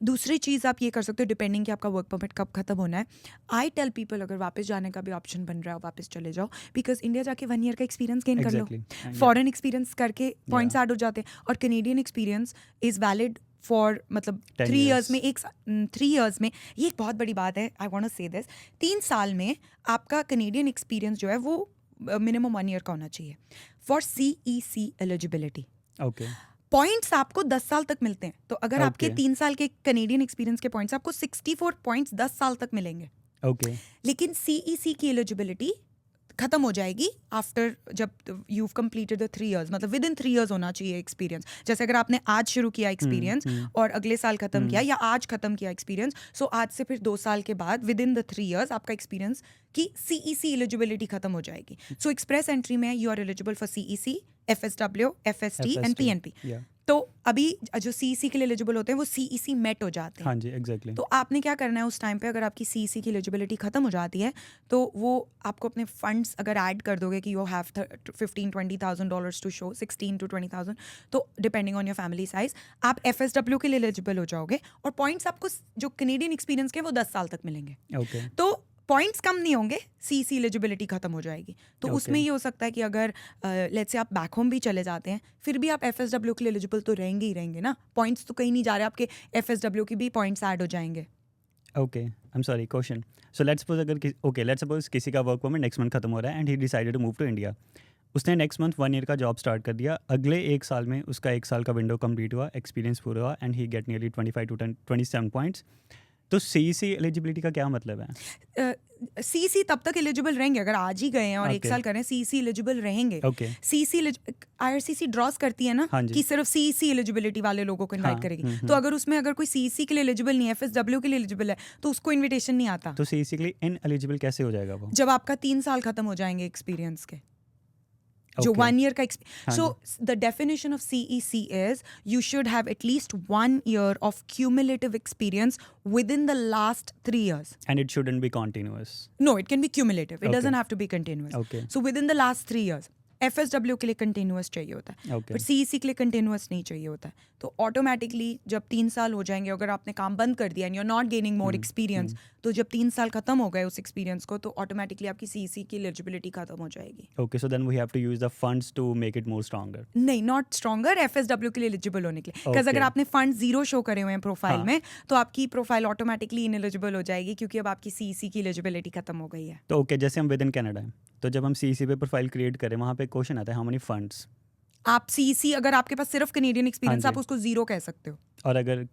दूसरी चीज़ आप ये कर सकते हो, डिपेंडिंग कि आपका वर्क परमिट कब खत्म होना है. आई टेल पीपल अगर वापस जाने का भी ऑप्शन बन रहा है वापस चले जाओ, बिकॉज इंडिया जाके 1 ईयर का एक्सपीरियंस गेन कर लो. एग्जैक्टली फॉरेन एक्सपीरियंस करके पॉइंट्स ऐड हो जाते हैं. और Canadian experience is valid for मतलब 10 3 years. ईयर्स में 3 ईयर्स में. ये एक बहुत बड़ी बात है, आई वांट टू से दिस. 3 साल में आपका कैनेडियन एक्सपीरियंस जो है वो मिनिमम 1 ईयर का होना चाहिए for CEC eligibility. Okay points आपको 10 साल तक मिलते हैं. तो अगर आपके Okay. 3 साल के कैनेडियन एक्सपीरियंस के पॉइंट्स, आपको 64 पॉइंट्स 10 साल तक मिलेंगे. ओके लेकिन CEC की एलिजिबिलिटी खत्म हो जाएगी आफ्टर जब यू कंप्लीटेड द 3 इयर्स. मतलब विद इन 3 इयर्स होना चाहिए एक्सपीरियंस. जैसे अगर आपने आज शुरू किया एक्सपीरियंस और अगले साल खत्म किया या आज खत्म किया एक्सपीरियंस, सो आज से फिर 2 साल के बाद विद इन द 3 इयर्स आपका एक्सपीरियंस की CEC एलिजिबिलिटी खत्म हो जाएगी. सो एक्सप्रेस एंट्री में you are eligible for CEC, FSW, FST and FST. PNP. Yeah. तो अभी जो CEC के लिए एलिजिबल होते हैं वो CEC मेट हो जाते हैं. हाँ जी एग्जैक्टली. तो आपने क्या करना है उस टाइम पे, अगर आपकी CEC की एलिजिबिलिटी खत्म हो जाती है तो वो आपको अपने फंड्स अगर ऐड कर दोगे कि you have $15,000-20,000 to show, 16 to 20,000, तो depending on your family size आप FSW के लिए एलिजिबल हो जाओगे. और पॉइंट्स आपको जो कैनेडियन एक्सपीरियंस के वो 10 साल तक मिलेंगे. ओके तो पॉइंट्स कम नहीं होंगे, CEC एलिजिबिलिटी खत्म हो जाएगी. तो Okay. उसमें ये हो सकता है कि अगर लेट्स से आप बैक होम भी चले जाते हैं फिर भी आप FSW के लिए एलिजिबल तो रहेंगे ही रहेंगे ना. पॉइंट्स तो कहीं नहीं जा रहे, आपके FSW की भी पॉइंट्स ऐड हो जाएंगे. Okay I am sorry question. So let's suppose अगर ओके लेट्स सपोज किसी का वर्क परमिट नेक्स्ट मंथ खत्म हो रहा है and he decided to move to India. उसने नेक्स्ट मंथ 1 ईयर का जॉब स्टार्ट कर दिया. अगले 1 साल में उसका 1 साल का विंडो कंप्लीट हुआ, एक्सपीरियंस पूरा हुआ and he get nearly 25 to 27 points. तो CEC एलिजिबिलिटी का क्या मतलब है? CEC तब तक एलिजिबल रहेंगे अगर आज ही गए हैं और 1 Okay. साल करें, CEC एलिजिबल रहेंगे. ओके CEC IRCC ड्रॉस करती है ना हाँ जी. कि सिर्फ CEC एलिजिबिलिटी वाले लोगों को इनवाइट हाँ, करेगी. तो अगर उसमें अगर कोई CEC के लिए एलिजिबल नहीं है, FSW के लिए एलिजिबल है, तो उसको इनविटेशन नहीं आता. तो CEC के लिए इन एलिजिबल कैसे हो जाएगा वो? जब आपका 3 साल खत्म हो जाएंगे एक्सपीरियंस के, जो Okay. 1 ईयर का हाँ so the definition of CEC is you should have at least 1 year of cumulative experience with in the last 3 years. And it shouldn't be continuous. No, it can be cumulative. It Okay. doesn't have to be continuous. Okay. So within the last 3 years. FSW के लिए continuous चाहिए होता है, Okay. But CEC के लिए continuous नहीं चाहिए होता है. तो ऑटोमेटिकली जब 3 साल हो जाएंगे, अगर आपने काम बंद कर दिया and you are not gaining more experience, तो जब 3 साल खत्म हो गए उस एक्सपीरियंस को, तो ऑटोमेटिकली आपकी CEC की एलिजिबिलिटी खत्म हो जाएगी. Okay, so then we have to use the funds to make it more stronger. नहीं, नॉट स्ट्रॉन्गर, FSW के लिए एलिजिबल होने के लिए. Because Okay. अगर आपने फंड 0 शो करे हुए हैं प्रोफाइल हाँ. में, तो आपकी प्रोफाइल ऑटोमेटिकली इनएलिजिबल हो जाएगी क्योंकि अब आपकी CEC की एलिजिबिलिटी खत्म हो गई है. तो ओके जैसे हम विद इन कनाडा हैं, तो जब हम CEC पे प्रोफाइल क्रिएट करें वहाँ पे क्वेश्चन आता है हाउ मेनी फंड्स. आप CEC अगर आपके पास सिर्फ कैनेडियन एक्सपीरियंस, हाँ आप जी. उसको 0 कह सकते हो. और अगर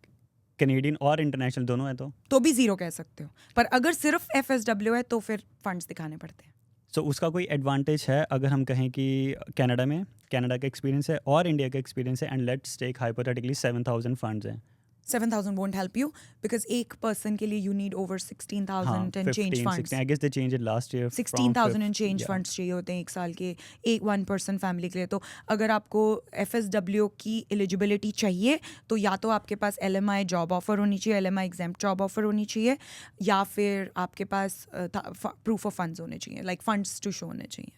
कैनेडियन और इंटरनेशनल दोनों है तो भी 0 कह सकते हो. पर अगर सिर्फ FSW है तो फिर फंड्स दिखाने पड़ते हैं. तो उसका कोई एडवांटेज है अगर हम कहें कि कनाडा का एक्सपीरियंस है और इंडिया का एक्सपीरियंस है and let's take hypothetically 7,000 funds हैं. 7,000 won't help you because एक person के लिए you need over 16,000 and change 15, funds. 16, I guess they changed it last year. 16,000 and change yeah. funds चाहिए होते हैं 1 साल के एक 1 person family के लिए. तो अगर आपको FSW की एलिजिबिलिटी चाहिए तो या तो आपके पास LMI जॉब ऑफर होनी चाहिए, LMI एग्जाम्प्ट जॉब ऑफर होनी चाहिए, या फिर आपके पास प्रूफ ऑफ फंड्स होने चाहिए, लाइक फंड्स टू शो होने चाहिए.